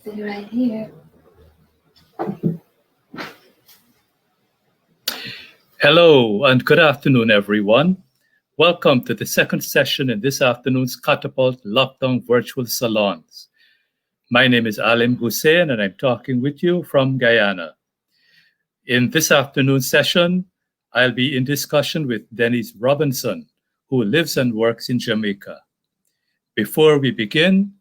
Sit right here. Hello and good afternoon, everyone. Welcome to the second session in this afternoon's CATAPULT Lockdown Virtual Salons. My name is Alim Hosein and I'm talking with you from Guyana. In this afternoon's session, I'll be in discussion with Denise Robinson, who lives and works in Jamaica. Before we begin,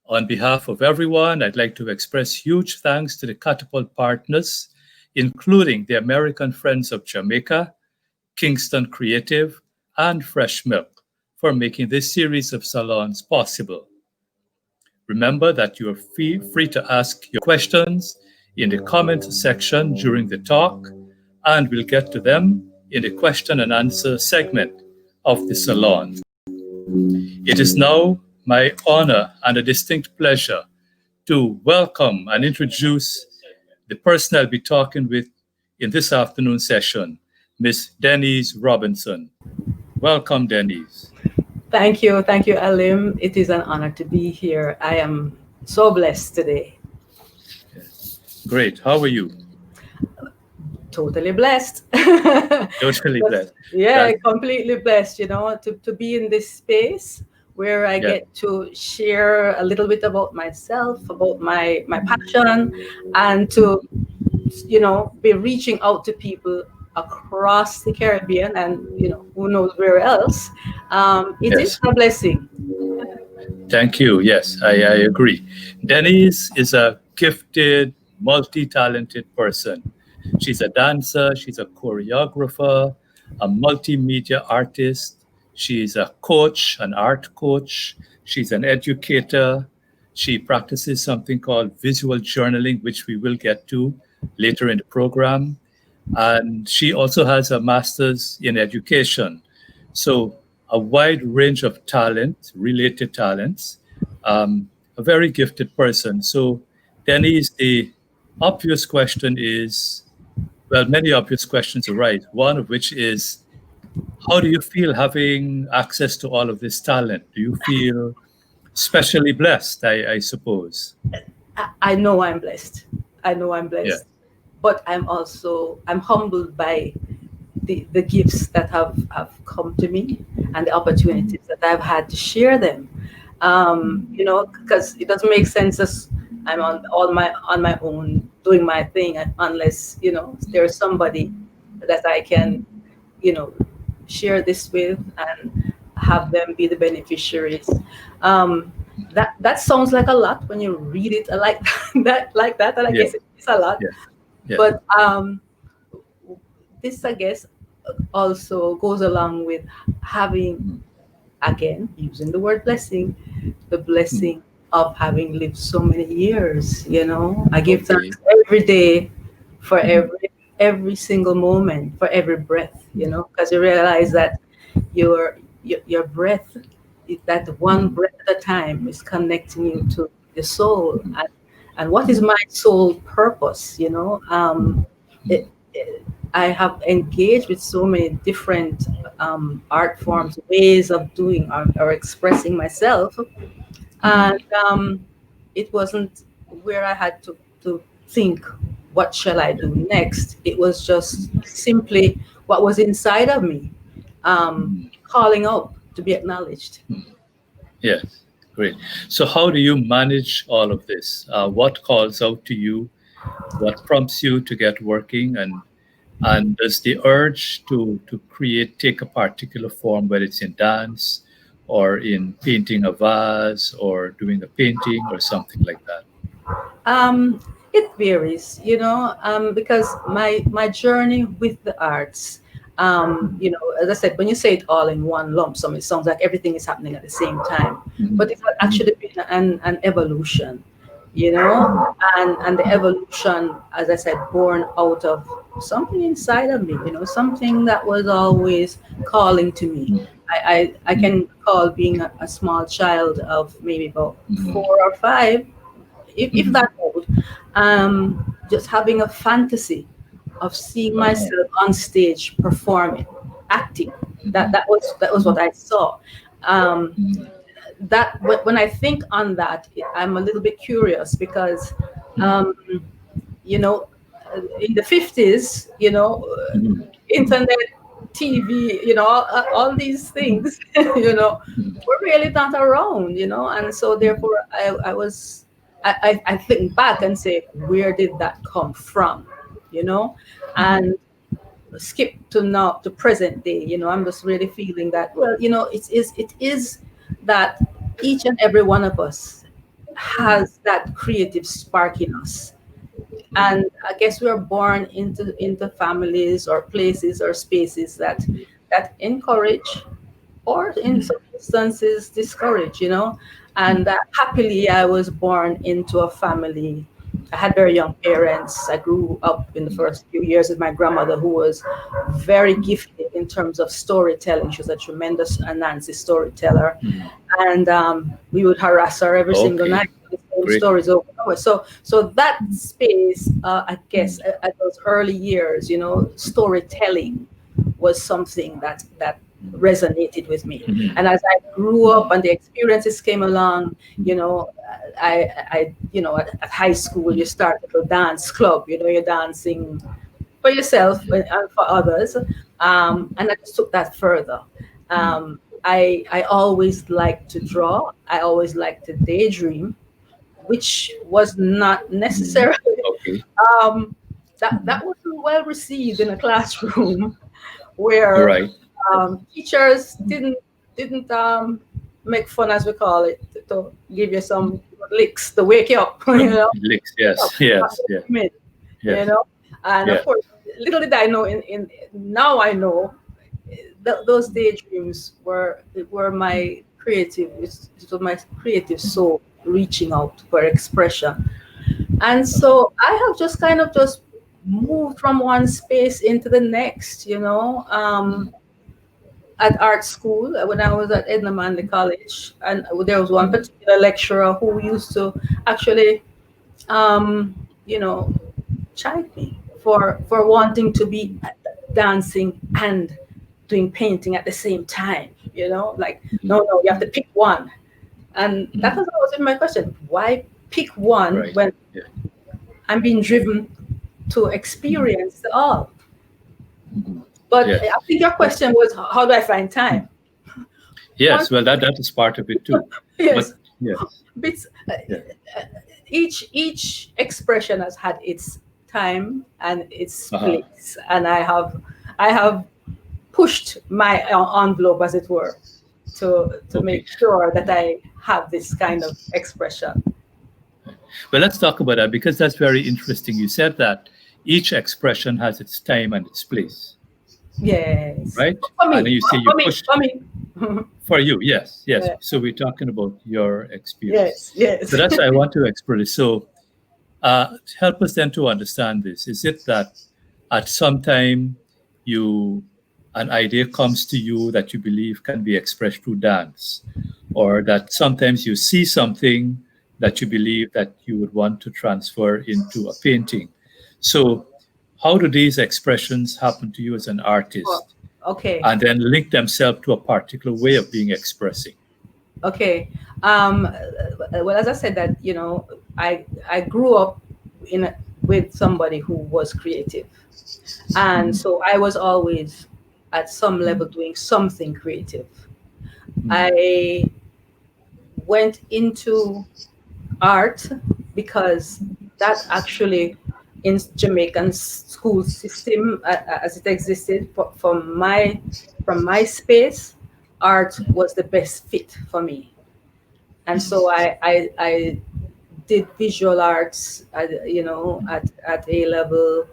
on behalf of everyone, I'd like to express huge thanks to the CATAPULT partners, including the American Friends of Jamaica, Kingston Creative, and Fresh Milk for making this series of salons possible. Remember that you are free to ask your questions in the comment section during the talk, and we'll get to them in the question and answer segment of the salon. It is now my honor and a distinct pleasure to welcome and introduce the person I'll be talking with in this afternoon session, Miss Denise Robinson. Welcome, Denise. Thank you, Alim. It is an honor to be here. I am so blessed today. Yes. Great. How are you? Totally blessed. Totally blessed. Yeah, completely blessed, to be in this space where I get to share a little bit about myself, about my passion, and to, be reaching out to people across the Caribbean and, who knows where else. It is a blessing. Thank you. Yes, I agree. Denise is a gifted, multi-talented person. She's a dancer, she's a choreographer, a multimedia artist. She's a coach, an art coach. She's an educator. She practices something called visual journaling, which we will get to later in the program. And she also has a master's in education. So a wide range of talent, related talents, a very gifted person. So Denise, the obvious question is, well, many obvious questions arise. One of which is, how do you feel having access to all of this talent? Do you feel especially blessed, I suppose? I know I'm blessed. Yeah. But I'm humbled by the gifts that have come to me and the opportunities that I've had to share them. Because it doesn't make sense as I'm on my own doing my thing unless, there's somebody that I can, share this with and have them be the beneficiaries. That sounds like a lot when you read it like that, and I guess it's a lot. Yeah. But this, I guess, also goes along with having, again, using the word blessing, the blessing of having lived so many years. I give thanks every day for every single moment, for every breath. Because you realize that your breath, that one breath at a time, is connecting you to the soul. And what is my sole purpose? I have engaged with so many different art forms, ways of doing or expressing myself. And it wasn't where I had to think, what shall I do next? It was just simply what was inside of me, calling out to be acknowledged. Yes. Great. So how do you manage all of this? What calls out to you? What prompts you to get working? And does the urge to create take a particular form, whether it's in dance or in painting a vase or doing a painting or something like that? It varies, because my journey with the arts, as I said, when you say it all in one lump sum, it sounds like everything is happening at the same time. But it's actually been an evolution, and the evolution, as I said, born out of something inside of me, something that was always calling to me. I can recall being a small child of maybe about 4 or 5, if that old, just having a fantasy of seeing myself on stage performing, acting. That was what I saw. that when I think on that, I'm a little bit curious because, you know, in the 50s, you know, internet, TV, you know, all these things, you know, were really not around, you know, and so therefore I think back and say, where did that come from, you know, and skip to now to present day, you know, I'm just really feeling that, well, you know, it is that each and every one of us has that creative spark in us, and I guess we are born into families or places or spaces that encourage, or in some instances discourage, you know. And happily, I was born into a family. I had very young parents. I grew up in the first few years with my grandmother, who was very gifted in terms of storytelling. She was a tremendous Nancy storyteller, and we would harass her every single night with the same stories over and over. So that space, I guess, at those early years, you know, storytelling was something that resonated with me. And as I grew up and the experiences came along, you know, I you know, at high school, you start a little dance club, you know, you're dancing for yourself and for others. And I just took that further. I always liked to draw. I always liked to daydream, which was not necessarily, that wasn't well received in a classroom where teachers didn't make fun, as we call it, to give you some licks to wake you up. You know, licks, yes, yes, yes. You know, and of course, little did I know. In now I know those daydreams were my creative. It was my creative soul reaching out for expression, and so I have just kind of just moved from one space into the next. You know. At art school, when I was at Edna Manley College, and there was one particular lecturer who used to actually, you know, chide me for wanting to be dancing and doing painting at the same time. You know, like, no, you have to pick one. And that was always my question: why pick one when I'm being driven to experience it all? But I think your question was, how do I find time? Yes, well, that is part of it too. Yes. But, each expression has had its time and its place, and I have pushed my envelope, as it were, to make sure that I have this kind of expression. Well, let's talk about that, because that's very interesting. You said that each expression has its time and its place. Yes. Right? For me, and you say you pushed for me. For you, yes. So we're talking about your experience. Yes. So that's I want to explore this. So help us then to understand this. Is it that at some time an idea comes to you that you believe can be expressed through dance, or that sometimes you see something that you believe that you would want to transfer into a painting? So how do these expressions happen to you as an artist? And then link themselves to a particular way of being expressing? Okay. Well, as I said, that, you know, I grew up with somebody who was creative, and so I was always at some level doing something creative. I went into art because that actually, in Jamaican school system as it existed, from my space, art was the best fit for me. And so I did visual arts, you know, at A level.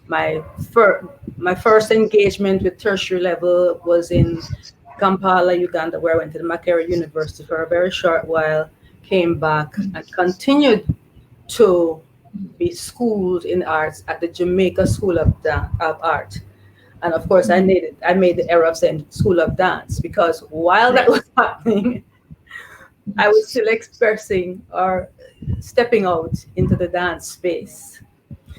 My first engagement with tertiary level was in Kampala, Uganda, where I went to the Makerere University for a very short while, came back and continued to be schooled in arts at the Jamaica School of Art. And of course, I made the error of saying School of Dance, because while that was happening, I was still expressing or stepping out into the dance space.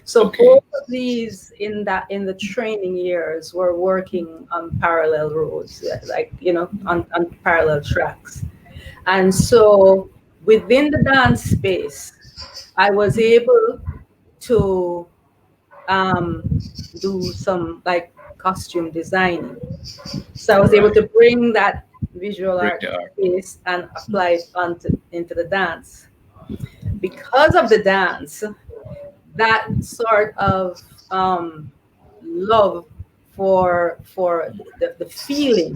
So Okay. both of these in the training years were working on parallel roads, like on parallel tracks. And so within the dance space, I was able to do some like costume designing. So I was able Right. to bring that visual Bring art the art. piece and apply it into the dance. Because of the dance, that sort of love for the feeling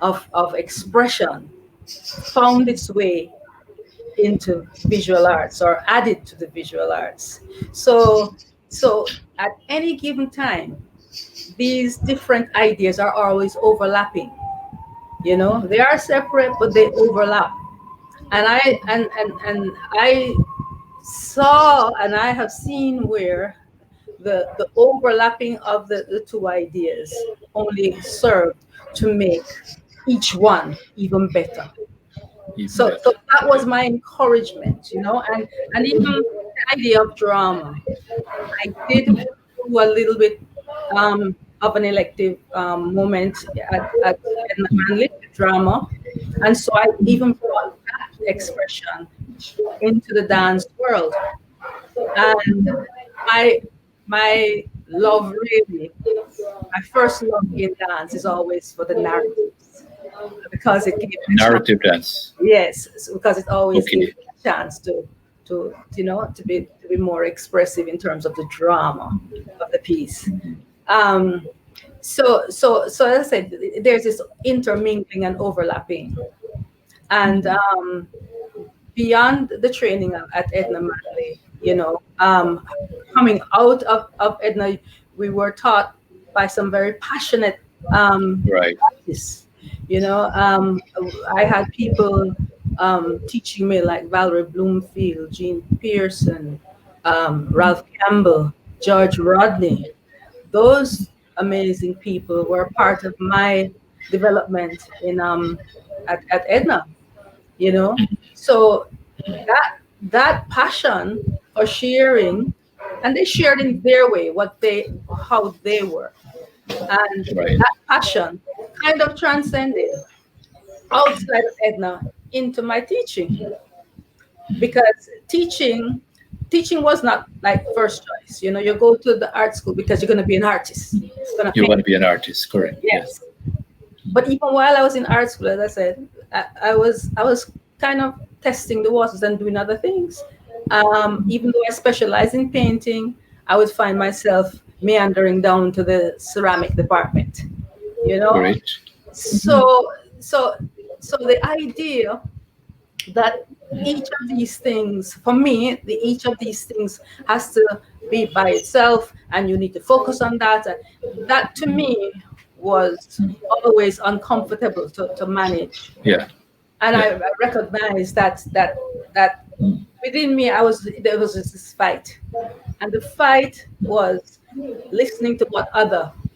of expression found its way into visual arts or added to the visual arts. So at any given time, these different ideas are always overlapping. They are separate, but they overlap. And I saw and I have seen where the overlapping of the two ideas only served to make each one even better. Even So better. that Yeah. was my encouragement, and even the idea of drama. I did do a little bit of an elective moment at Edna Manley drama, and so I even brought that expression into the dance world. And my my love really, my first love in dance is always for the narratives, because it gave me a chance. Narrative dance. Yes, because it always gave Okay. me a chance to be more expressive in terms of the drama of the piece. Um, so as I said, there's this intermingling and overlapping, and beyond the training at Edna Manley, coming out of Edna, we were taught by some very passionate Right. artists. I had people teaching me like Valerie Bloomfield, Jean Pearson, Ralph Campbell, George Rodney. Those amazing people were part of my development in at Edna. So that passion for sharing, and they shared in their way how they were, and Right. that passion kind of transcended outside of Edna into my teaching, because teaching was not like first choice. You go to the art school because you're going to be an artist, you're going to You paint. want to be an artist, correct? Yes. Yes. But even while I was in art school, as I said, I was kind of testing the waters and doing other things. Even though I specialize in painting, I would find myself meandering down to the ceramic department. You know, Great. so so so the idea that each of these things, for me, each of these things has to be by itself, and you need to focus on that. And that to me was always uncomfortable to manage. Yeah. And Yeah. I recognized that within me, there was this fight, and the fight was listening to what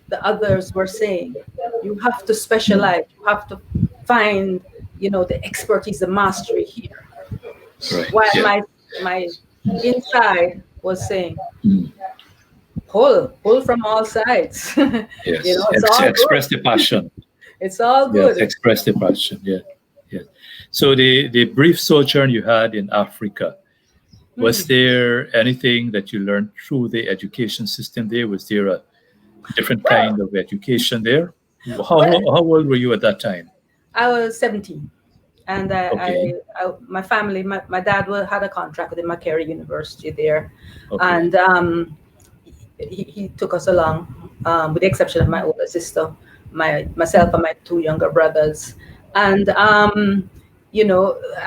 the others were saying. You have to specialize. You have to find, the expertise, the mastery here. Right. While Yeah. my inside was saying, pull from all sides. Yes. It's all good. Express the passion. It's all Yes. good. Express the passion. Yeah. Yeah. So the brief sojourn you had in Africa, was there anything that you learned through the education system there? Was there a different Well, kind of education there? well, How old were you at that time? I was 17, and Okay. my family, my dad had a contract with the Makerere University there, Okay. and he took us along, with the exception of my older sister, myself and my two younger brothers. And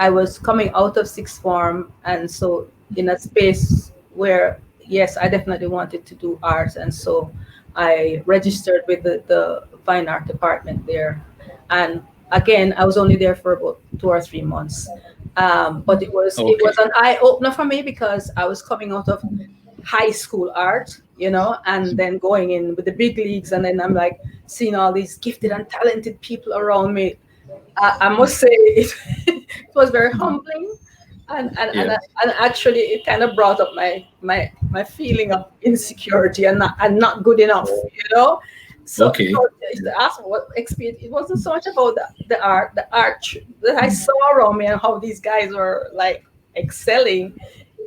I was coming out of sixth form, and so in a space where, yes, I definitely wanted to do art, and so I registered with the fine art department there. And again, I was only there for about 2 or 3 months, but it was Okay. an eye opener for me, because I was coming out of high school art, and then going in with the big leagues, and then I'm like seeing all these gifted and talented people around me. I must say it was very humbling, And Yes. and actually it kind of brought up my feeling of insecurity and not good enough, Okay. so to ask what experience, it wasn't so much about the art that I saw around me and how these guys were like excelling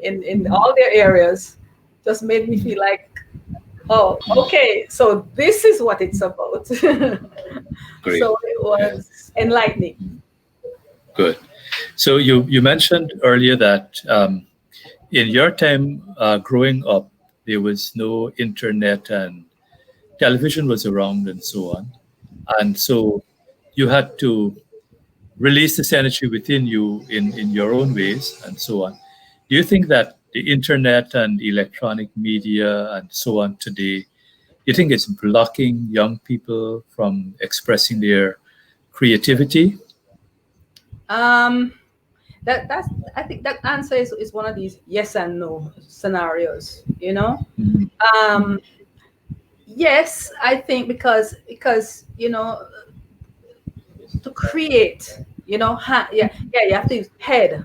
in all their areas, just made me feel like, oh, okay, so this is what it's about. Great. So it Yeah. was enlightening. Good. So you mentioned earlier that in your time growing up, there was no internet and television was around and so on. And so you had to release this energy within you in your own ways and so on. Do you think that the internet and electronic media and so on today, do you think it's blocking young people from expressing their creativity? um that's I think that answer is one of these yes and no scenarios, Mhm. um yes, I think because to create, yeah, you have to use head,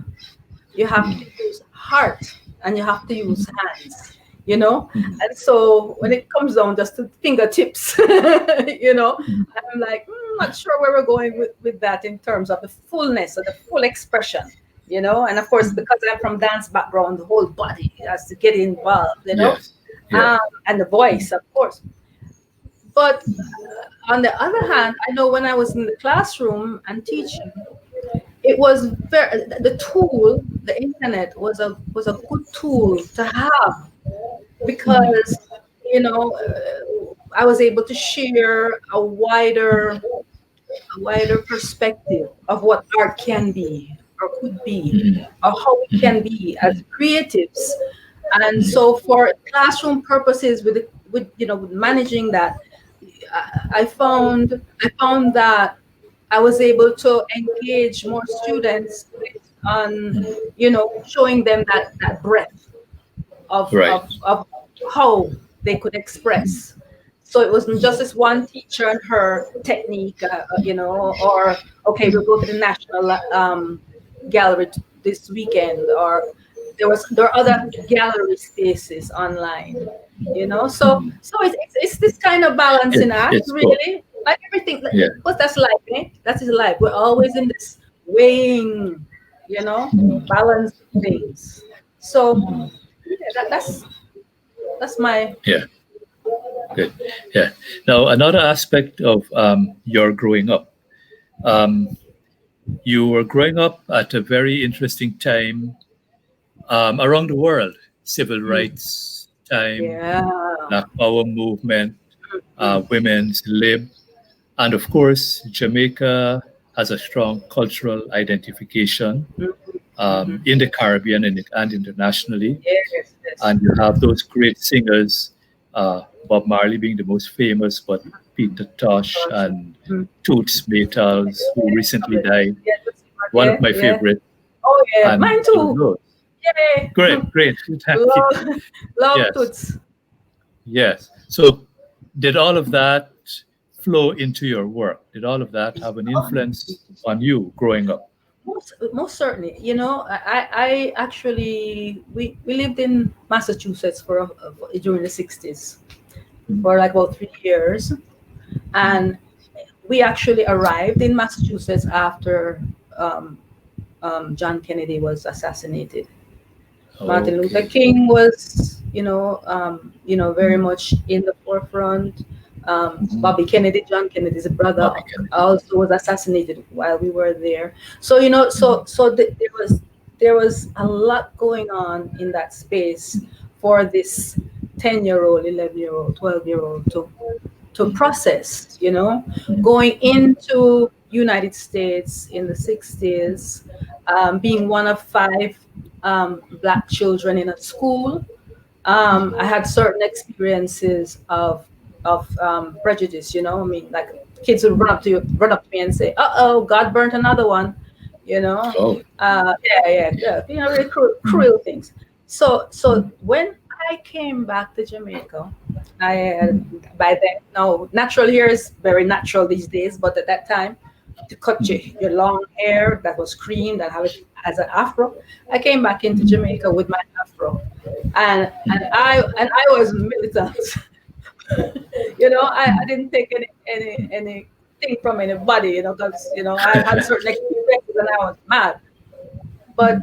you have to use heart, and you have to use hands, Mhm. and so when it comes down just to fingertips, Mhm. I'm like, not sure where we're going with that in terms of the fullness of the full expression, and of course because I'm from dance background, the whole body has to get involved, Yes. Yeah. and the voice, of course. But on the other hand, I know when I was in the classroom and teaching, it was the tool, the internet was a good tool to have, Mhm. because I was able to share a wider perspective of what art can be or could be, Mhm. or how we Mhm. can be as creatives. And so for classroom purposes, with managing that, I found that I was able to engage more students based on, showing them that breadth of, Right. of, of how they could express. So it wasn't just this one teacher and her technique, or okay, we'll go to the National Gallery this weekend, or there are other gallery spaces online, Mhm. so it's this kind of balancing act, It's both. really, like everything. Yeah. What that's like, eh? That is life. We're always in this weighing, Mhm. balancing things. So Mhm. yeah, that's my. Yeah. Good. Yeah. Now, another aspect of your growing up, um, you were growing up at a very interesting time around the world, civil Mm, rights time, yeah. Black Power movement, Mm, women's lib, and of course, Jamaica has a strong cultural identification mm, mhm. in the Caribbean and internationally. Yes, yes. And you have those great singers, Bob Marley being the most famous, but Peter Tosh Gosh. and Mm. Toots Maytals, who recently died. Yeah, One of yeah, my yeah. favorite, Oh yeah, and mine too. those. Yay. Great, great. Thank you. love, love Yes, toots. yes. So, did all of that flow into your work? Did all of that have an Oh, influence on you growing up? most certainly. I actually we lived in Massachusetts during the '60s for like about 3 years, and we actually arrived in Massachusetts after um, John Kennedy was assassinated. Martin Luther Okay. King was, very much in the forefront. Mhm. Bobby Kennedy, John Kennedy's brother, Bobby Kennedy. also was assassinated while we were there. So Mhm. there was a lot going on in that space for this 10-year-old, 11-year-old, 12-year-old to process. Going into United States in the '60s, being one of five black children in a school. I had certain experiences of prejudice. I mean, like kids would run up to me and say, "Uh oh, God burnt another one." You know, Oh. yeah, really cruel things. So when I came back to Jamaica, I by then, no, natural here is very natural these days, but at that time, to cut your long hair that was cream, that have it as an afro. I came back into Jamaica with my afro, and I was militant. I didn't take anything from anybody, because I had certain experiences and I was mad. But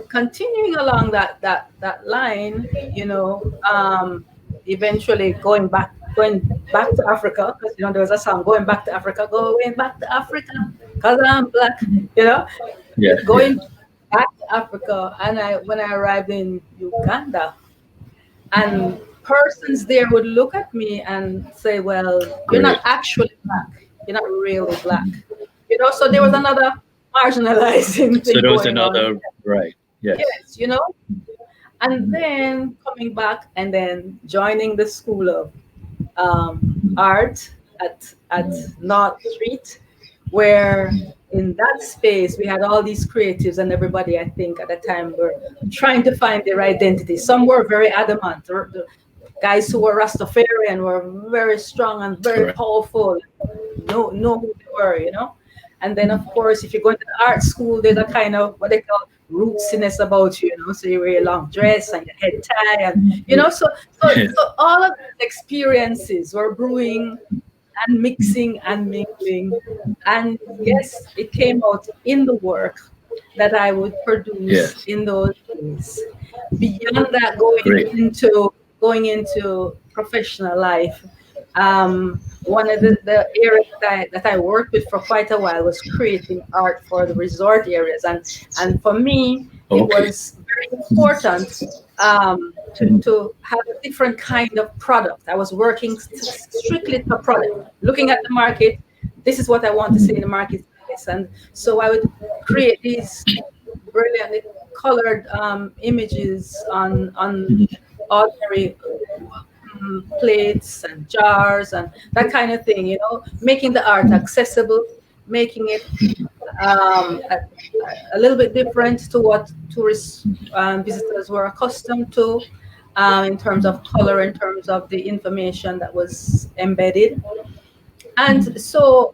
continuing along that line, eventually going back to Africa, because there was a song, going back to Africa, because I'm black, going back to Africa. And when I arrived in Uganda, and persons there would look at me and say, well, you're not actually black, you're not really black, so there was another marginalizing thing. So there was going another on. Right. Yes. Yes, and then coming back and then joining the School of Art at North Street, where in that space we had all these creatives, and everybody, I think at the time, were trying to find their identity. Some were very adamant. The guys who were Rastafarian were very strong and very powerful. Know who they were, And then, of course, if you go into the art school, there's a kind of what they call rootsiness about you, So you wear your long dress and your head tie, and so all of these experiences were brewing and mixing and mingling. And yes, it came out in the work that I would produce in those days. Beyond that, going into professional life, one of the areas that I worked with for quite a while was creating art for the resort areas, and for me it was very important to have a different kind of product. I was working strictly to product, looking at the market. This is what I want to see in the marketplace, and so I would create these brilliantly colored images on ordinary plates and jars and that kind of thing, making the art accessible, making it a little bit different to what tourists visitors were accustomed to, in terms of color, in terms of the information that was embedded. And so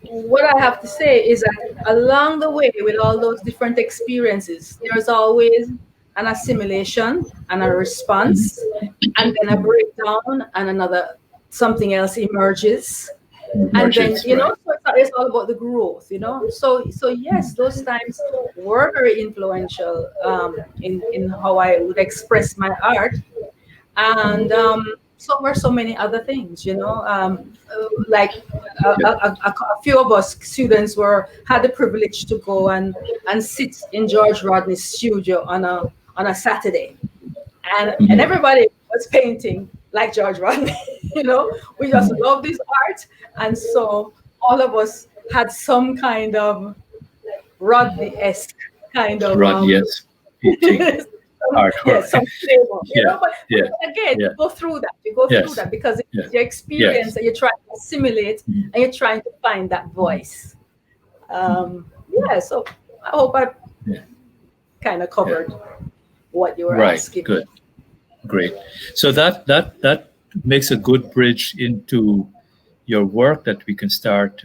what I have to say is that along the way, with all those different experiences, there's always an assimilation and a response, and then a breakdown, and something else emerges. And then, so it's all about the growth, So yes, those times were very influential in how I would express my art. And so were so many other things, like a few of us students had the privilege to go and sit in George Rodney's studio on a Saturday, and everybody was painting like George Rodney. We just love this art, and so all of us had some kind of Rodney-esque kind of artwork. Some flavor, but again, you go through that, because it's your experience that you're trying to assimilate, and you're trying to find that voice. So I hope I kind of covered what you were asking. Good, great. So that makes a good bridge into your work that we can start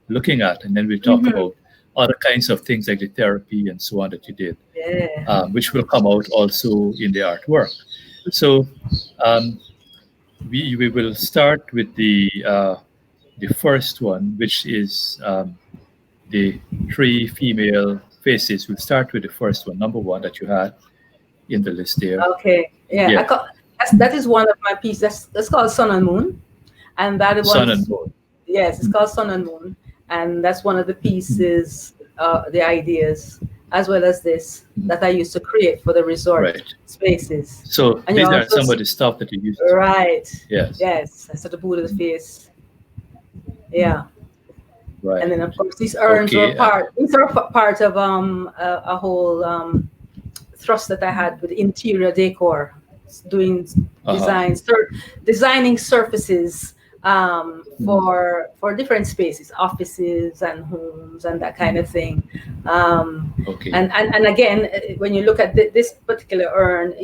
looking at, and then we'll talk about other kinds of things like the therapy and so on that you did, which will come out also in the artwork. So we will start with the first one, which is the 3 female faces. We'll start with the first one, number 1 that you had in the list there. Okay, that is one of my pieces. That's called Sun and Moon, and that was Sun and Moon. Yes, it's called Sun and Moon, and that's one of the pieces, the ideas, as well as this, that I used to create for the resort spaces. So and these are some of the stuff that you used. Right. Yes. That's at the boot of the face. Yeah. Right. And then of course these urns were part of a whole thrust that I had with interior decor, doing designing surfaces for different spaces, offices and homes and that kind of thing. And again, when you look at this particular urn,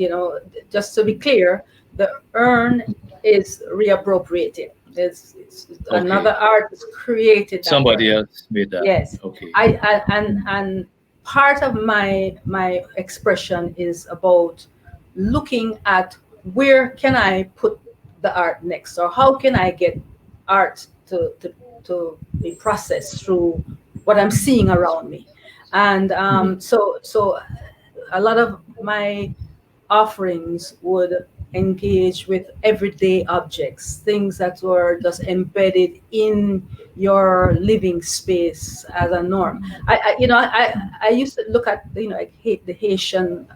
just to be clear, the urn is reappropriated. It's another artist created that Somebody work. else made that. Yes. Okay. And part of my expression is about looking at where can I put the art next, or how can I get art to be processed through what I'm seeing around me. And so a lot of my offerings would engage with everyday objects, things that were just embedded in your living space as a norm. I used to look at, like the Haitian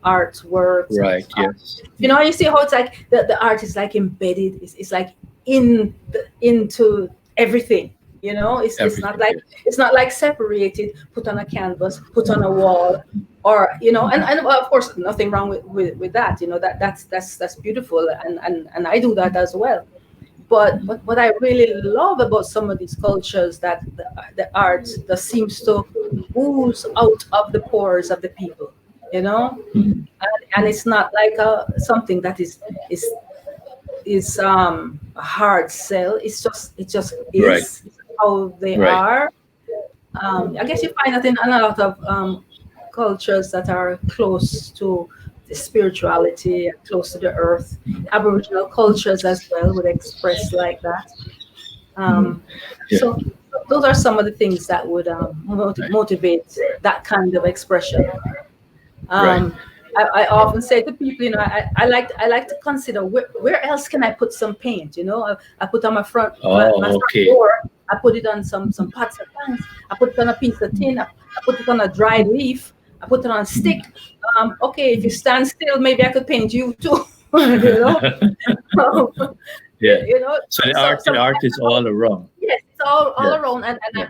artworks and Right. art. Yes. You see how it's like the art is like embedded. It's like into everything. It's not Everything. like Yes. it's not like separated, put on a canvas, put on a wall, or and of course nothing wrong with that. That's beautiful, and I do that as well. But what I really love about some of these cultures, that the art that seems to ooze out of the pores of the people, and it's not like something that is a hard sell. It just Right. is how they Right. are. I guess you find that in a lot of cultures that are close to the spirituality, close to the earth. Aboriginal cultures as well would express like that. Um, Yeah. so those are some of the things that would motivate that kind of expression. Right. Um, I often say to people, I like to consider where else can I put some paint. I put on my Oh, front okay. door. I put it on some pots and pans. I put it on a piece of tin. I put it on a dried leaf. I put it on a stick. Okay, if you stand still, maybe I could paint you too. you know, Um, you, Yeah. you know. So the So art, the sometimes art is all around. yes, it's all Yes. around, and Yeah.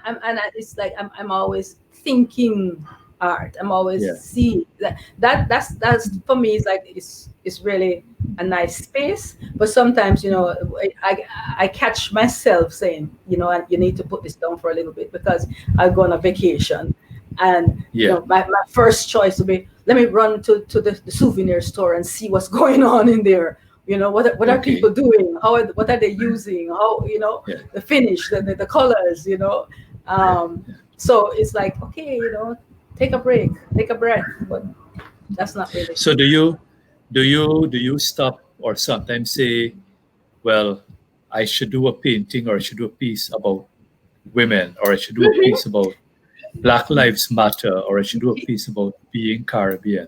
it's like I'm always thinking art. I'm always Yeah. seeing that's for me. It's like it's really a nice space, but sometimes I catch myself saying, and you need to put this down for a little bit, because I go on a vacation, and Yeah. my first choice would be, let me run to the souvenir store and see what's going on in there. What are Okay. people doing? What are they using? How Yeah. the finish, the colors. Yeah. So it's like, okay, take a break, take a breath, but that's not really. So do you stop or sometimes say, well, I should do a painting or I should do a piece about women or I should do a piece about Black Lives Matter or I should do a piece about being Caribbean?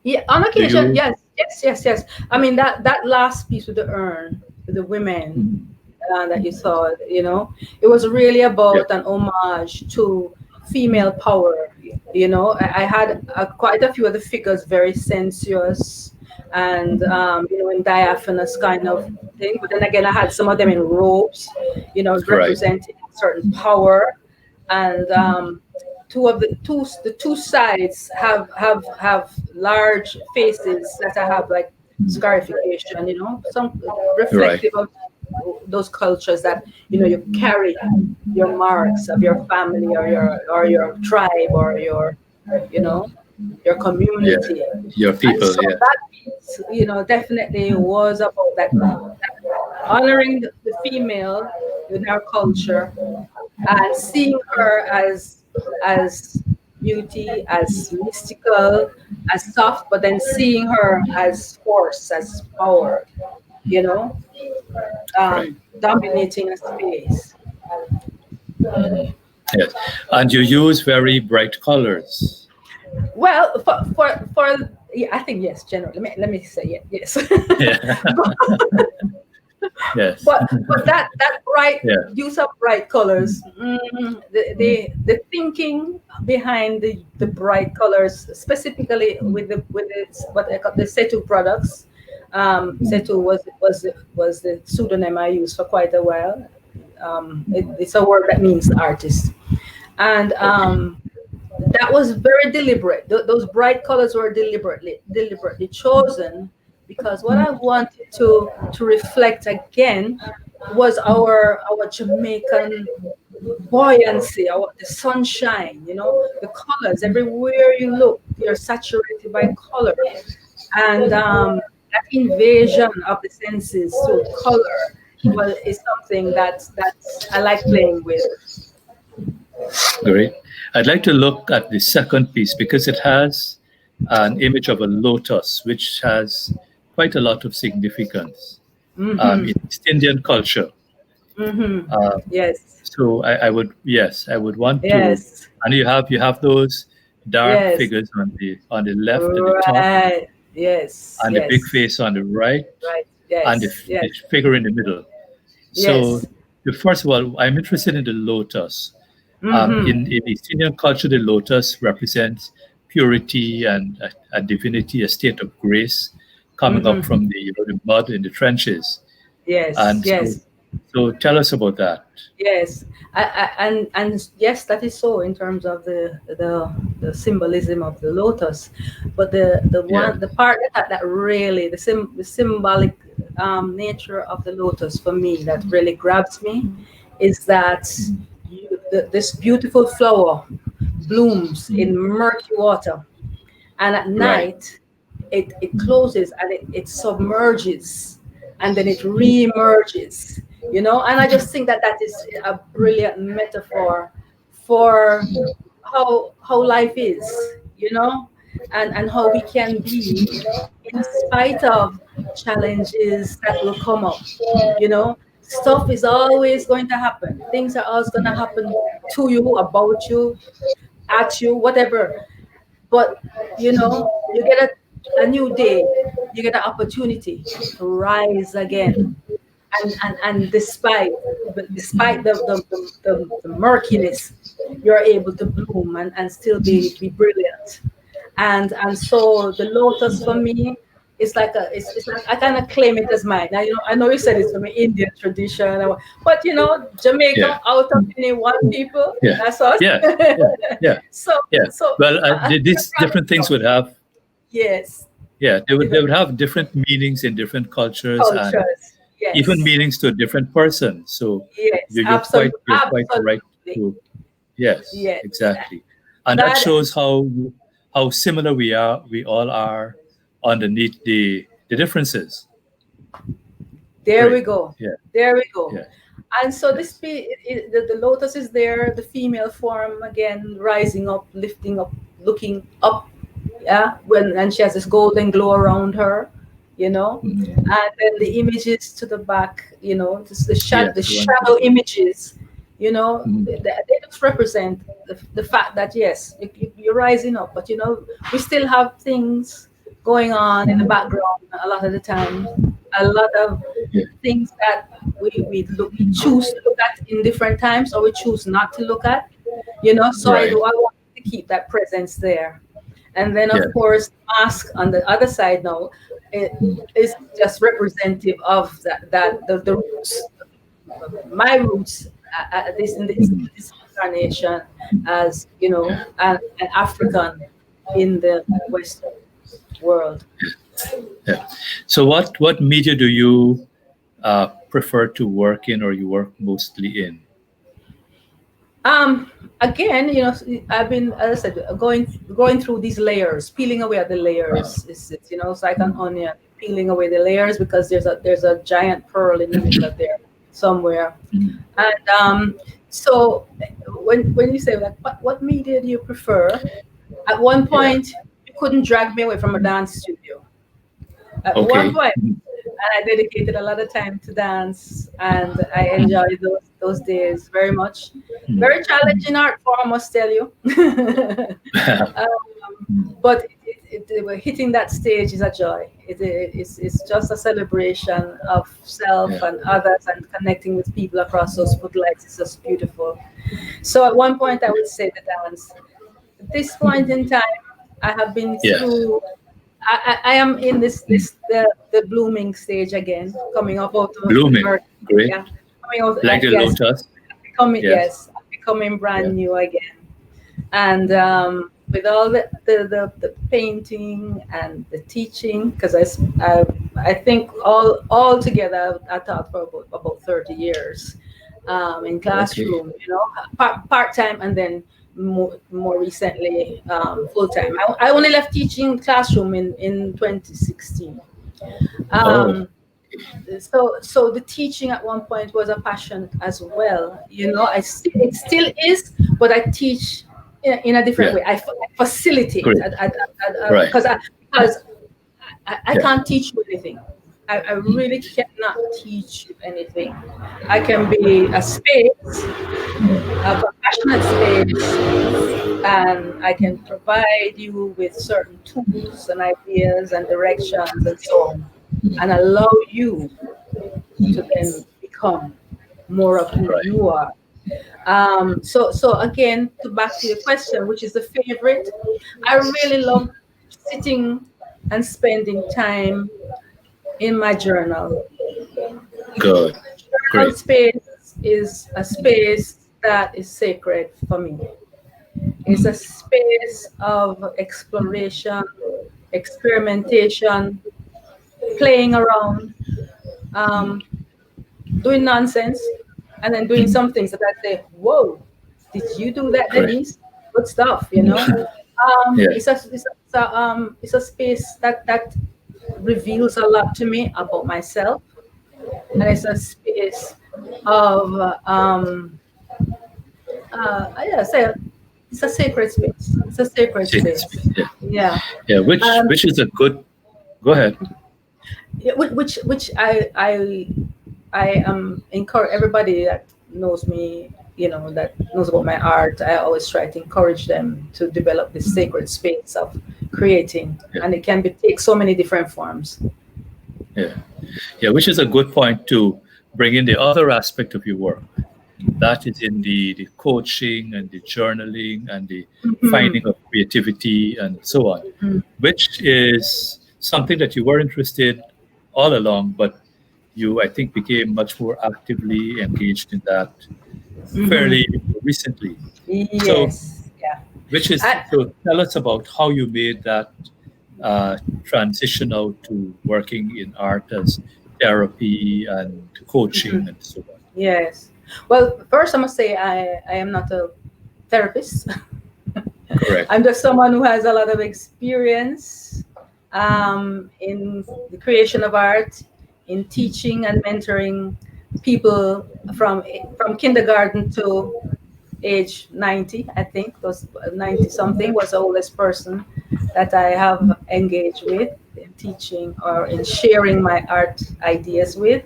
Yeah, on Do occasion, you? yes, yes, yes, yes. I mean, that last piece with the urn, with the women Mhm. that you saw, it was really Yeah. about an homage to female power. I had quite a few of the figures very sensuous and, in diaphanous kind of thing. But then again, I had some of them in robes, Right. representing certain power. And the two sides have large faces that I have like scarification, some Right. reflective of those cultures that you carry your marks of your family, or your tribe, or you know your Yeah. community. Your And people. so Yeah. that piece, definitely was about that honoring the female in our culture, and seeing her as beauty, as mystical, as soft, but then seeing her as force, as power, you know, Right. dominating a space. Yes. And you use very bright colors. Well, for yeah, I think yes. Generally, let me say yes. Yeah. Yes. But that bright Yeah. use of bright colors, the thinking behind the bright colors, specifically with what I call the Setu products. Setu was the pseudonym I used for quite a while. It's a word that means artist, and Okay. that was very deliberate. Those bright colors were deliberately chosen, because what I wanted to reflect again was our Jamaican buoyancy, the sunshine, the colors. Everywhere you look, you're saturated by color, and that invasion of the senses through color. well, is something that I like playing with. Great. I'd like to look at the second piece because it has an image of a lotus, which has quite a lot of significance in East Indian culture. Yes. So I would want to, Yes. and you have those dark Yes. figures on the left at the top, Right. Yes. and the big Yes. face on the right, Right. and Yes. the Yes. figure in the middle. So, Yes. first of all, I'm interested in the lotus. In East Indian culture, the lotus represents purity and a divinity, a state of grace coming up from the mud in the trenches. Yes. And Yes. so tell us about that. Yes, and yes, that is so in terms of the symbolism of the lotus, but Yeah. the part that really the symbolic nature of the lotus for me that really grabs me is that this beautiful flower blooms in murky water, and at Right. night it closes and it submerges and then it re-emerges, and I just think that that is a brilliant metaphor for how life is, and how we can be in spite of challenges that will come up. Stuff is always going to happen, things are always going to happen to you, about you, at you, whatever. But you get a new day, you get an opportunity to rise again, and despite the murkiness, you're able to bloom and still be brilliant. And so the lotus for me is like it's like I kind of claim it as mine. Now, I know you said it's from an Indian tradition, but Yeah. Jamaica, out of any one people, Yeah. that's us. Yeah. Yeah. so Yeah. so Well, we're these proud different things of- would have, yes, they would have different meanings in different cultures and cultures, even yes, meanings to a different person. So yes, you're quite right absolutely, to, yes, yes. exactly. And that That shows how similar we all are underneath the differences. There we Great. go. Yeah. There we go. Yeah. And so Yes. the lotus is there, the female form again, rising up, lifting up, looking up. Yeah, and she has this golden glow around her, Mhm. and then the images to the back, just the Yes. Wonderful. shadow images, Mhm. they just represent the fact that yes, you're rising up, but we still have things going on in the background a lot of the time, a lot of Yeah. things that we choose to look at in different times, or we choose not to look at, so I Right. want to keep that presence there. And then of Yeah. course mask on the other side now, it is just representative of the roots, my roots, Mhm. this incarnation as an African in the Western world. Yeah. So what media do you prefer to work in, or you work mostly in? Again, I've been, as I said, going through these layers, peeling away at the Uh, layers. It's like an onion, peeling away the layers because there's a giant pearl in the middle of there somewhere. mhm. And so when you say like what media do you prefer? At one Yeah. point, you couldn't drag me away from a dance studio. At one Okay. point, and I dedicated a lot of time to dance, and I enjoyed those days very much. Mhm. Very challenging art form, I must tell you. But we're hitting that stage is a joy. It's just a celebration of self Yeah. and others and connecting with people across those footlights. It's just beautiful. So at one point, I would say the dance. At this point in time, I have been Yes. through. I am in the blooming stage again, coming up out of the Blooming. murk. Great. Yeah, coming out. Like the Yes, lotus. becoming Yes. yes, becoming Yeah. brand new again. And with all the painting and the teaching, because I think all together I taught for about 30 years in Okay. classroom, part time, and then more recently full time. I only left teaching classroom in 2016. Oh. Um, so the teaching at one point was a passion as well. It still is, but I teach in a different way. I facilitate Great. Right. because I Yeah. can't teach you anything. I really cannot teach you anything. I can be a space, a compassionate space, and I can provide you with certain tools and ideas and directions and so on, and allow you to then become more of who Right. you are. So again, back to your question, which is the favorite. I really love sitting and spending time in my journal. Good. Journal Great. space is a space that is sacred for me. It's a space of exploration, experimentation, playing around, um, doing nonsense, and then doing some things that I say, "Whoa, did you do that, Great. Denise? Good stuff," you know. Yeah. It's a space that reveals a lot to me about myself, and it's a space of yeah, say it's a sacred space. It's a sacred Secret space. space. Yeah. Yeah. Yeah. Which is a good. Go ahead. Yeah, which I encourage everybody that knows me, that knows about my art. I always try to encourage them to develop this sacred space of creating, Yeah. and it can take so many different forms. Yeah. Yeah. Which is a good point to bring in the other aspect of your work. That is in the coaching and the journaling and the Mhm. finding of creativity and so on, Mhm. which is something that you were interested all along, but you, I think, became much more actively engaged in that Mhm. fairly recently. So, Yes. Yeah. which is, I, so tell us about how you made that transition out to working in art as therapy and coaching mhm. and so on. Yes. Well, first I must say I am not a therapist. Correct. I'm just someone who has a lot of experience in the creation of art, in teaching and mentoring people from kindergarten to age 90. I think was 90 something was the oldest person that I have engaged with in teaching or in sharing my art ideas with,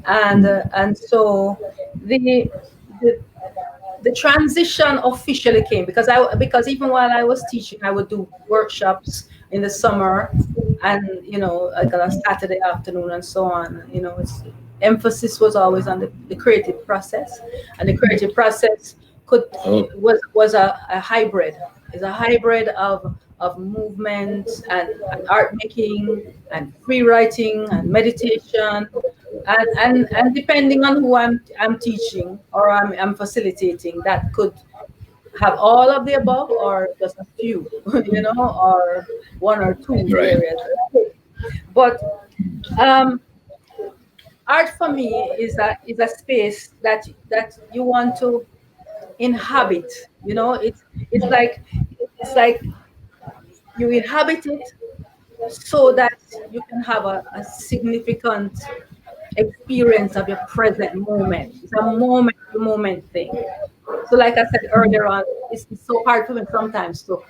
and so the the the transition officially came because even while I was teaching, I would do workshops in the summer, and like on a Saturday afternoon and so on. Its emphasis was always on the creative process, and the creative process could Oh, was a hybrid. It's a hybrid of movement and art making and free writing and meditation, and depending on who I'm teaching or I'm facilitating, that could have all of the above or just a few, or one or two right. areas. But um, art for me is a space that you want to inhabit. It's like you inhabit it so that you can have a significant experience of your present moment. It's a moment to moment thing. So, like I said earlier on, it's so hard for me sometimes to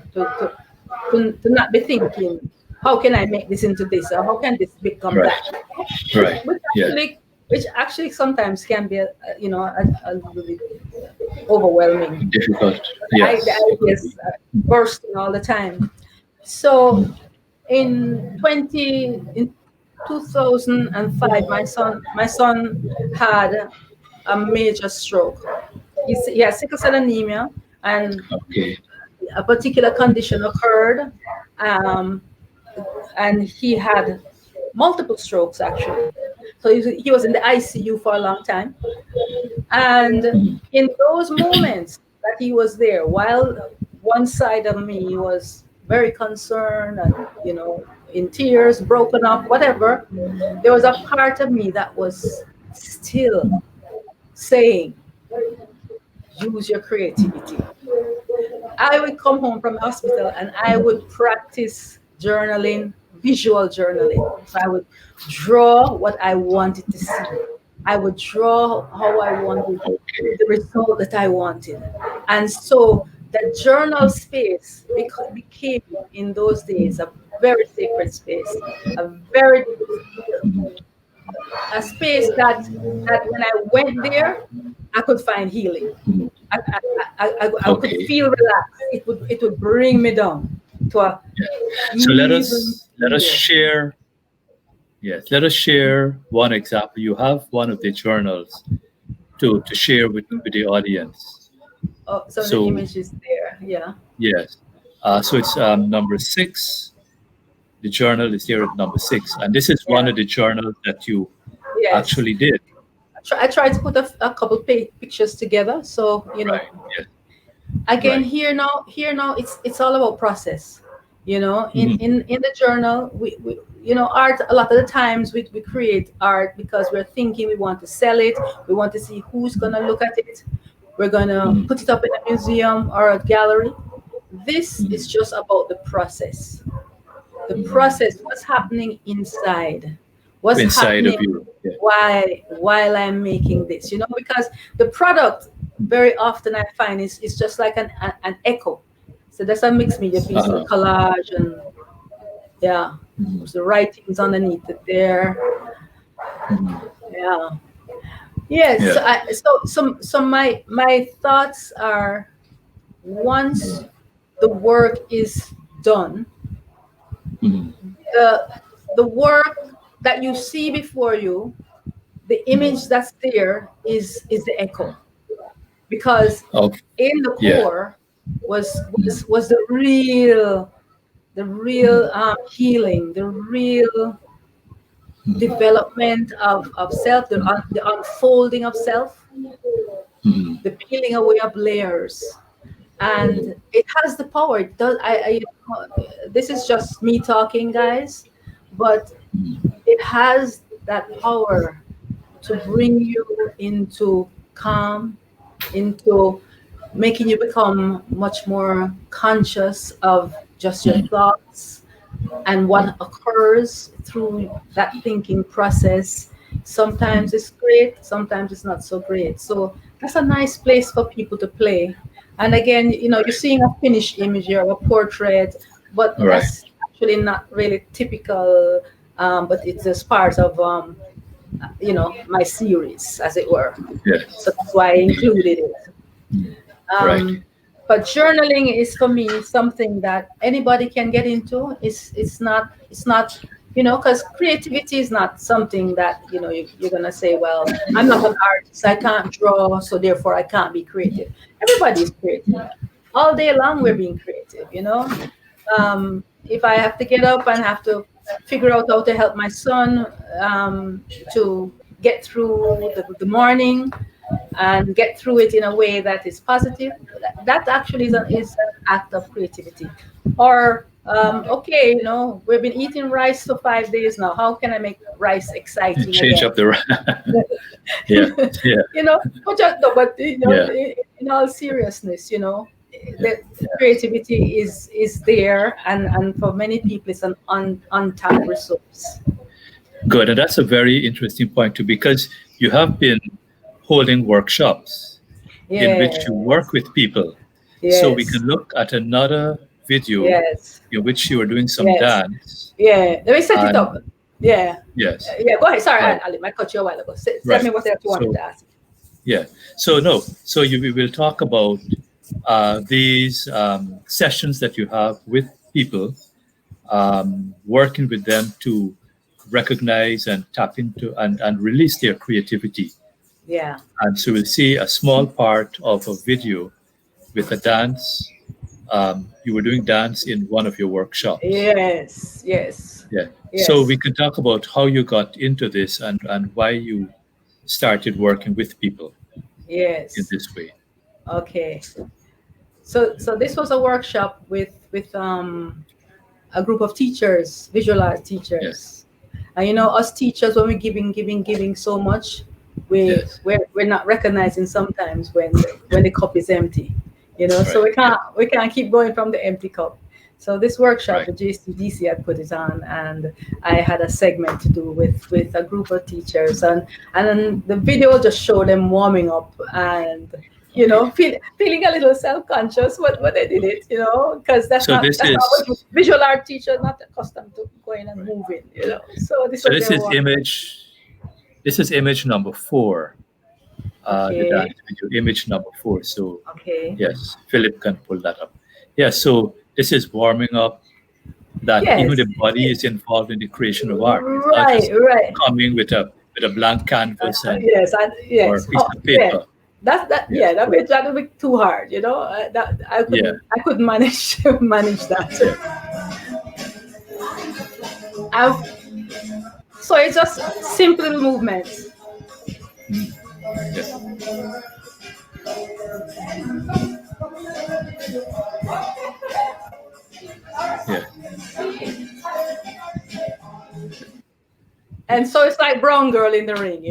not be thinking, how can I make this into this, or how can this become Right. that? Which, Right. which Yeah. actually, which actually sometimes can be, a little bit overwhelming. Difficult. The Yes, it could be. ideas are bursting all the time. So in 2005, my son had a major stroke. He has sickle cell anemia, and Okay. a particular condition occurred, um, and he had multiple strokes actually. So he was in the ICU for a long time, and in those moments that he was there, while one side of me was very concerned and in tears, broken up, whatever, there was a part of me that was still saying, use your creativity. I would come home from the hospital and I would practice journaling, visual journaling. So I would draw what I wanted to see. I would draw how I wanted the result that I wanted. And so the journal space became in those days a very sacred space, a very a space that when I went there, I could find healing. I could Okay. feel relaxed. It would bring me down to a So even let us share. Yes, let us share one example. You have one of the journals to share with the audience. Oh, so the So image is there. Yeah. yes, so it's number 6. The journal is here at number 6, and this is one Yeah. of the journals that you Yes. actually did. I tried to put a couple pictures together. So Right. Yes. again, Right. here now, it's all about process. In Mhm. in the journal, we art, a lot of the times we create art because we're thinking we want to sell it, we want to see who's going to look at it, we're going to Mhm. put it up in a museum or a gallery. This is Mhm. just about the process. The Mhm. process, what's happening inside, what's Inside of happening you. Yeah. while I'm making this, because the product very often I find is just like an echo. So that's a mixed media piece, the Uh-huh. collage, and yeah, Mhm. the writings underneath it there. Mhm. Yeah. Yes. Yeah. So my thoughts are, once the work is done, Mhm. the the work that you see before you, the image that's there is the echo, because Okay. in the Yeah. core was Mhm. the real Mhm. healing, the real development of self, the unfolding of self, Mhm. the peeling away of layers. And it has the power. It does. This is just me talking, guys, but it has that power to bring you into calm, into making you become much more conscious of just your Mhm. thoughts and what occurs through that thinking process. Sometimes it's great, sometimes it's not so great. So that's a nice place for people to play. And again, you're Right. seeing a finished image or a portrait, but Right. that's actually not really typical. But it's just part of my series, as it were. So Yes. that's why I Indeed. included it. Right. Um, but journaling is, for me, something that anybody can get into. It's not because creativity is not something that you're gonna say, well, I'm not an artist, I can't draw, so therefore I can't be creative. Everybody is creative. All day long we're being creative. If I have to get up and have to figure out how to help my son to get through the morning and get through it in a way that is positive, that actually is an act of creativity. Or okay, we've been eating rice for 5 days now, how can I make rice exciting Change again? up the. Yeah. Yeah. But Yeah. in all seriousness, the creativity is there, and for many people it's an untapped resource. Good. And that's a very interesting point too, because you have been holding workshops in which you work Yes, with people. So we yes, can look at another video yes, in which you are doing some yes. dance. Yeah, let me set it up. And Yeah. yes, Yeah, go ahead. Sorry, right, I cut you a while ago. Tell right. me what else you wanted So to ask. yeah, so no, so we will talk about these sessions that you have with people, working with them to recognize and tap into and release their creativity. Yeah. And so we'll see a small part of a video with a dance. You were doing dance in one of your workshops. Yes, yes, Yeah. So we yes, could talk about how you got into this and why you started working with people in yes. this way. Okay. So this was a workshop with a group of teachers, visual art Yes. teachers. And us teachers, when we're giving so much, Yes. we're not recognizing sometimes when the cup is empty. So Right. we Yeah. can't keep going from the empty cup. So this workshop, Right. the JCDC had put it on, and I had a segment to do with a group of teachers, and then the video just showed them warming up and feeling a little self-conscious when they did it, because that's So not this that's not is what visual art teachers not accustomed to going and moving, So this so was this their is warming. image. This is image number 4. The Okay, dance video, image number 4. So okay, yes, Philip can pull that up. Yeah. So this is warming up. That even yes, the body is involved in the creation of art. It's not right, just right. coming with a blank canvas and Yes, or a yes. piece Oh, of yeah. paper. That Yes. yeah. That would be too hard, That Yeah. I couldn't manage manage that. Yeah. I've, so it's just simple little movements. Yeah. Yeah. And so it's like brown girl in the ring,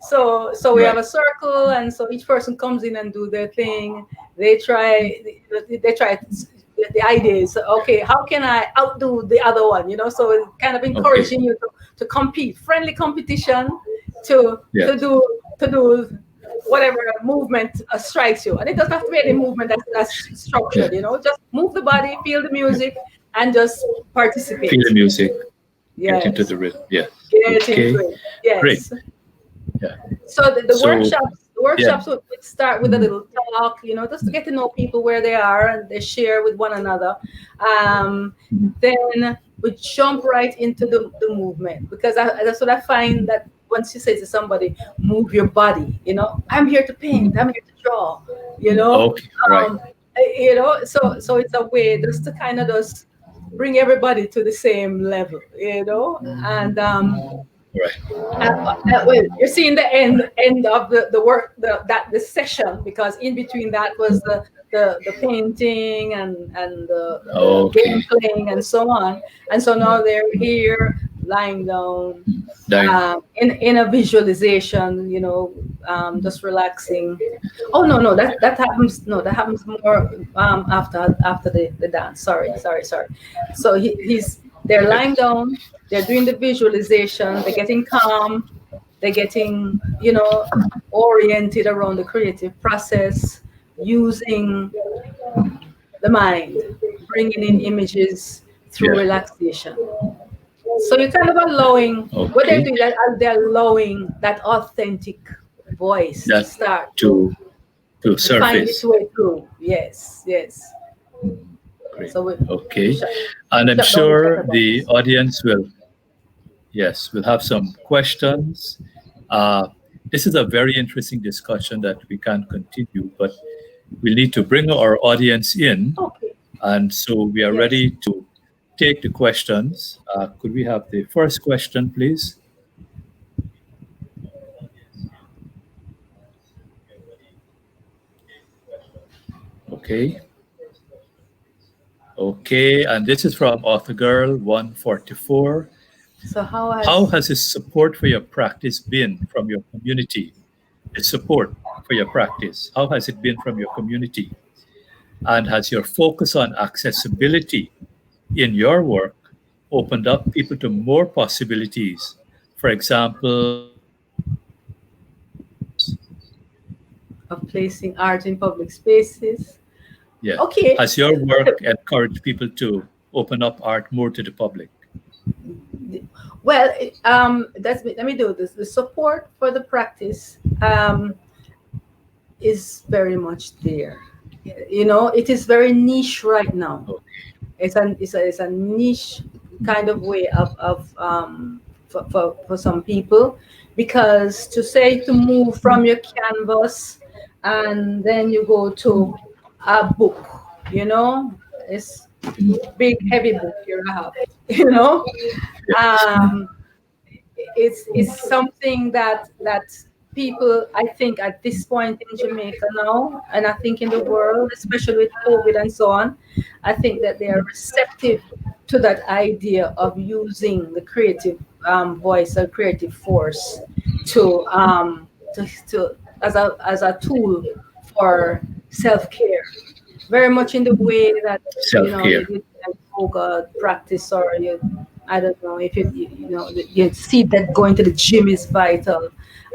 So we have Right. a circle, and so each person comes in and do their thing. They try. They try. The idea is, okay, how can I outdo the other one? So it's kind of encouraging you to compete, friendly competition, to Yes. do whatever movement strikes you, and it doesn't have to be any movement that's structured. Yeah. Just move the body, feel the music, and just participate. Feel the music. Get Yes. into the rhythm. Yeah. Get Okay. into it. Yes. Great. Yeah. So the So, workshops would start with a little talk, just to get to know people where they are and they share with one another. Then we jump right into the movement, because that's what I find, that once you say to somebody, move your body, I'm here to paint, I'm here to draw, Okay. Right. So it's a way just to kind of just bring everybody to the same level, and Right. well, you're seeing the end of the work, the session, because in between that was the painting and the Okay. game playing and so on. And so now they're here lying down, in a visualization, just relaxing. Oh no, that happens. No, that happens more after the dance. Sorry. So they're lying down. They're doing the visualization. They're getting calm. They're getting, oriented around the creative process, using the mind, bringing in images through relaxation. So you're kind of allowing, what they're doing, they're allowing that authentic voice to start to surface. Find its way through. Yes. Great. So okay. And I'm sure the audience will have some questions. This is a very interesting discussion that we can continue, but we'll need to bring our audience in. Okay. And so we are ready to take the questions. Could we have the first question, please? Okay. Okay, and this is from Author Girl 144. So how has the support for your practice been from your community? The support for your practice, how has it been from your community? And has your focus on accessibility in your work opened up people to more possibilities? For example, of placing art in public spaces. Yeah. Okay. Has your work encouraged people to open up art more to the public? Well, let me do this. The support for the practice is very much there. It is very niche right now. Okay. It's a niche kind of way of for some people, because to move from your canvas and then you go to a book, it's big heavy book you have, it's something that people, I think, at this point in Jamaica now, and I think in the world, especially with COVID and so on, I think that they are receptive to that idea of using the creative voice or creative force to as a tool for self-care, very much in the way that self-care. yoga practice, or I don't know if you see that going to the gym is vital.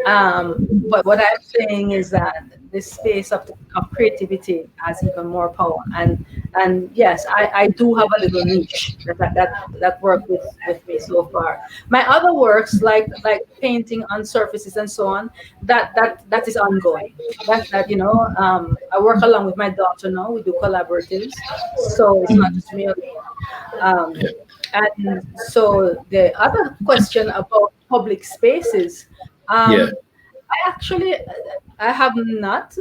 But what I'm saying is that this space of creativity has even more power. And yes, I do have a little niche that worked with me so far. My other works, like painting on surfaces and so on, that is ongoing. I work along with my daughter now. We do collaboratives, so it's not just me alone. Um, and so the other question about public spaces, Yeah. I actually I have not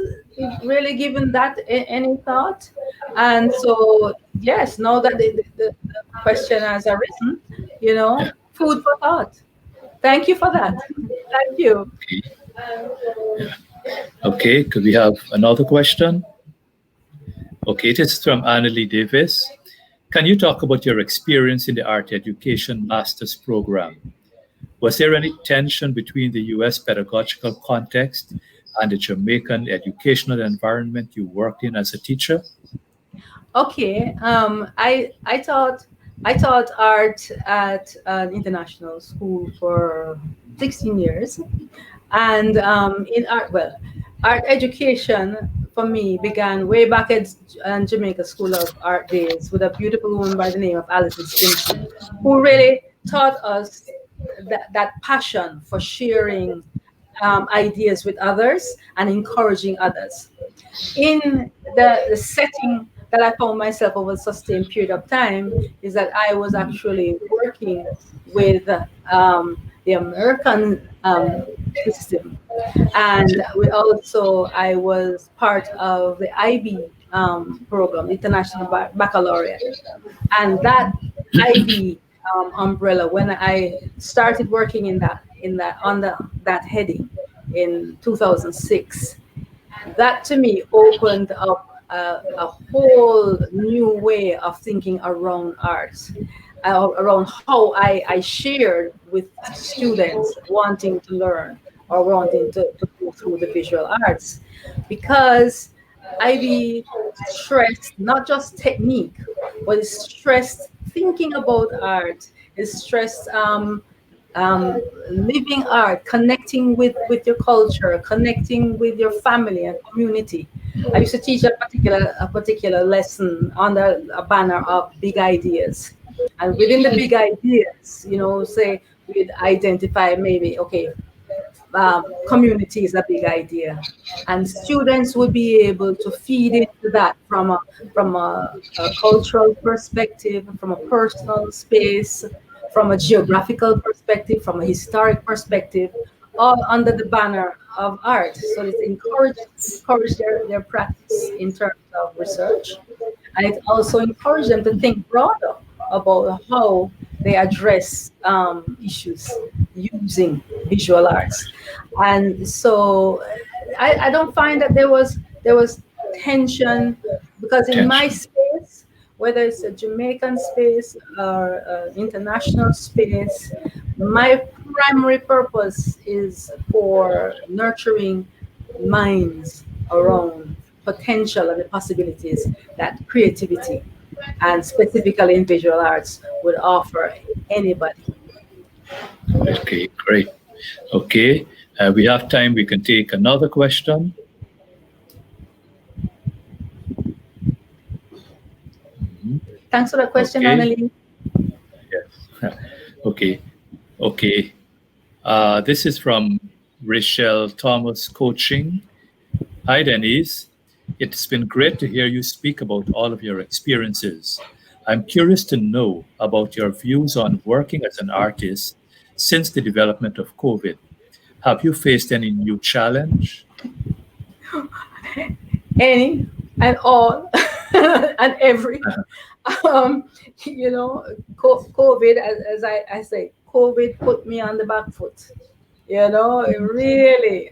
really given that any thought. And so yes, now that the question has arisen, food for thought. Thank you for that. Thank you. Okay. Yeah. Okay. Could we have another question? Okay, this is from Annalie Davis. Can you talk about your experience in the art education master's program? Was there any tension between the US pedagogical context and the Jamaican educational environment you worked in as a teacher? Okay. I taught art at an international school for 16 years, and in art, well, art education for me began way back at Jamaica School of Art days with a beautiful woman by the name of Alison Stimson, who really taught us that passion for sharing ideas with others and encouraging others. In the setting that I found myself over a sustained period of time is that I was actually working with the American system, and I was part of the IB program, the International Baccalaureate, and that IB umbrella. When I started working in that under that heading in 2006, that to me opened up a whole new way of thinking around art, around how I shared with students wanting to learn or wanting to go through the visual arts. Because Ivy stressed not just technique, but it stressed thinking about art, it stressed living art, connecting with your culture, connecting with your family and community. I used to teach a particular lesson under a banner of big ideas, and within the big ideas, say we'd identify maybe okay, community is a big idea, and students would be able to feed into that from a cultural perspective, from a personal space, from a geographical perspective, from a historic perspective, all under the banner of art. So it encourage their practice in terms of research, and it also encouraged them to think broader about how they address issues using visual arts. And so I don't find that there was tension, because in my Tension. space, whether it's a Jamaican space or an international space, my primary purpose is for nurturing minds around potential and the possibilities that creativity, and specifically in visual arts, would offer anybody. Okay, great. Okay, we have time. We can take another question. Thanks for the question, Okay. Annalyn. Yes. Okay. Okay. This is from Rachel Thomas Coaching. Hi, Denise. It's been great to hear you speak about all of your experiences. I'm curious to know about your views on working as an artist since the development of COVID. Have you faced any new challenge? Any and all and every. Um, COVID, as I say, COVID put me on the back foot. It really,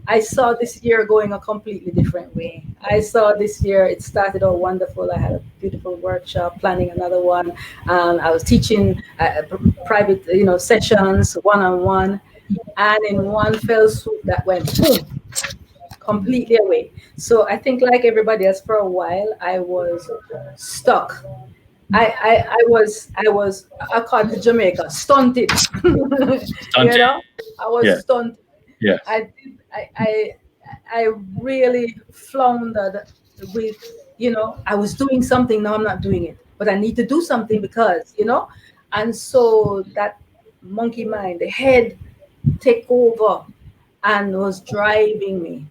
I saw this year going a completely different way. I saw this year, it started out wonderful. I had a beautiful workshop, planning another one. I was teaching private, sessions, one-on-one. And in one fell swoop, that went boom, completely away. So I think, like everybody else, for a while, I was stuck I called it Jamaica stunted. You Stunted. know, I was Yeah. stunted. Yes. I did I really floundered with, I was doing something, now I'm not doing it, but I need to do something because, and so that monkey mind, the head take over and was driving me.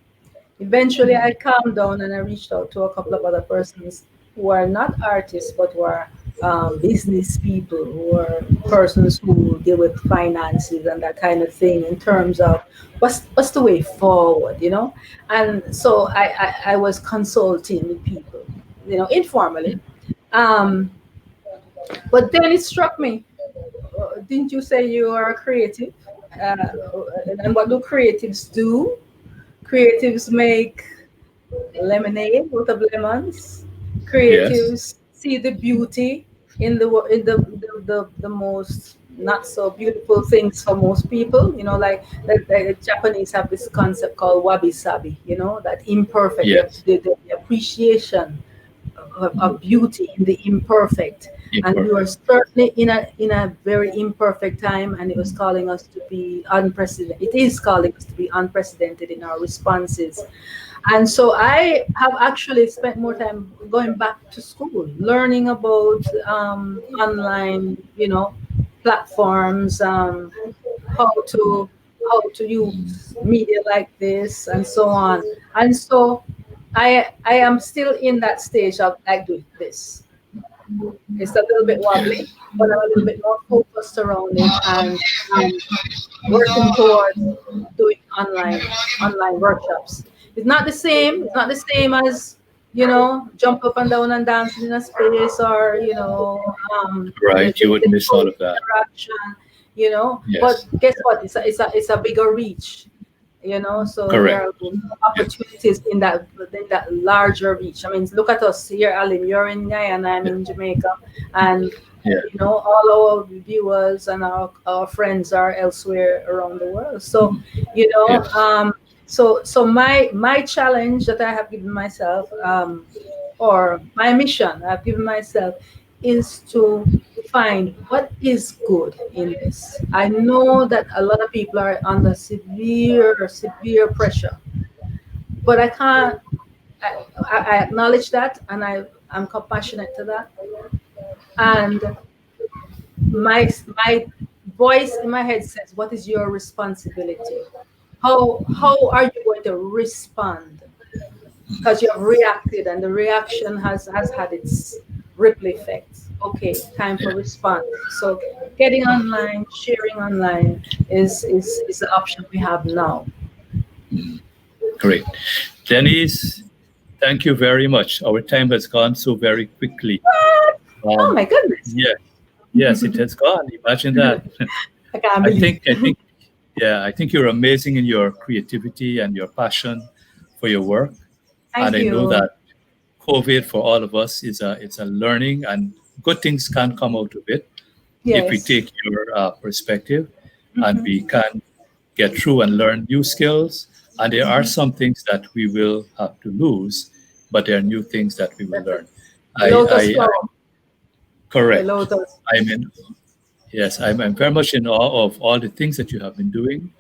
Eventually, I calmed down and I reached out to a couple of other persons who are not artists but who are business people, who are persons who deal with finances and that kind of thing in terms of what's the way forward, And so I was consulting with people, informally. Um, but then it struck me, didn't you say you are creative? Uh, and what do creatives do? Creatives make lemonade out of lemons. Yes. Creatives see the beauty in the most not so beautiful things for most people. Like the Japanese have this concept called wabi sabi. That imperfect, Yes. the appreciation of beauty in the imperfect. And we were Imperfect. certainly in a very imperfect time, and it was calling us to be unprecedented. It is calling us to be unprecedented in our responses. And so I have actually spent more time going back to school, learning about online, platforms, how to use media like this, and so on. And so I am still in that stage of like doing this. It's a little bit wobbly, but I'm a little bit more focused around it, and working towards doing online workshops. It's not the same. It's not the same as jump up and down and dance in a space, or Right. You would the miss all close of that. interaction. But Yes. guess what? It's a bigger reach. So there Correct. are Yeah. opportunities in that larger reach. I mean, look at us here, Alim. You're in Guyana, I'm Yeah. in Jamaica, and Yeah. all our viewers and our friends are elsewhere around the world. So, Yes. so my challenge that I have given myself, or my mission I've given myself, is to find what is good in this. I know that a lot of people are under severe pressure, but I can't. I acknowledge that, and I'm compassionate to that, and my voice in my head says, what is your responsibility? How are you going to respond? Because you have reacted, and the reaction has had its ripple effects. Okay, time for Yeah. response. So getting online, sharing online is the option we have now. Great. Denise, thank you very much. Our time has gone so very quickly. What? Oh Um, my goodness. yeah. Yes, it has gone. Imagine that. I can't I believe. think, I think, yeah, I think you're amazing in your creativity and your passion for your work. And Thank I know you. that COVID for all of us it's a learning, and good things can come out of it if we Yes. take your perspective, and Hmm. we can get through and learn new skills. And there are Hmm. some things that we will have to lose, but there are new things that we will That's it. learn. The lotus flower. I'm The correct. lotus. I'm in, yes, I'm very much in awe of all the things that you have been doing,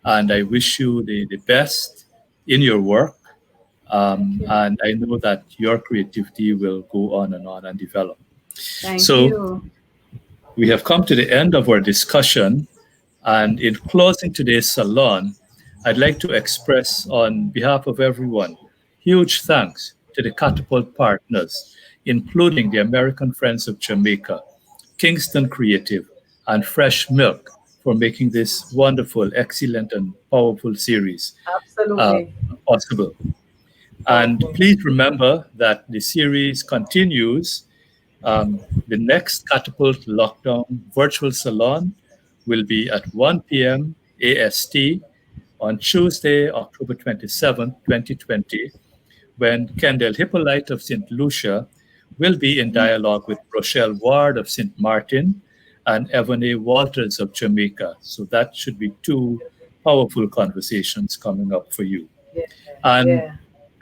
and I wish you the best in your work. Thank you. And I know that your creativity will go on and develop. Thank So you. we have come to the end of our discussion. And in closing today's salon, I'd like to express on behalf of everyone huge thanks to the Catapult partners, including the American Friends of Jamaica, Kingston Creative, and Fresh Milk for making this wonderful, excellent, and powerful series uh, Absolutely. possible. And Powerful. please remember that the series continues. The next Catapult Lockdown Virtual Salon will be at 1 p.m. AST on Tuesday, October 27th, 2020, when Kendall Hippolyte of St. Lucia will be in dialogue with Rochelle Ward of St. Martin and Evan A. Walters of Jamaica. So that should be two powerful conversations coming up for you. Yeah. And Yeah.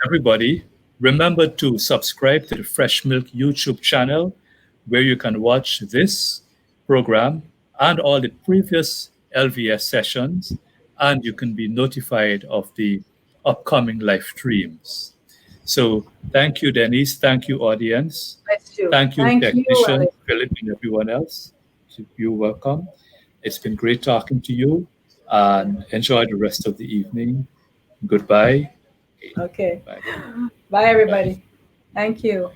everybody, remember to subscribe to the Fresh Milk YouTube channel, where you can watch this program and all the previous LVS sessions, and you can be notified of the upcoming live streams. So thank you, Denise. Thank you, audience. Bless you. Thank you, Thank you, technician, Alex. Philip, and everyone else. You're welcome. It's been great talking to you, and enjoy the rest of the evening. Goodbye. Okay. Bye. Bye, Bye. everybody. Thank you.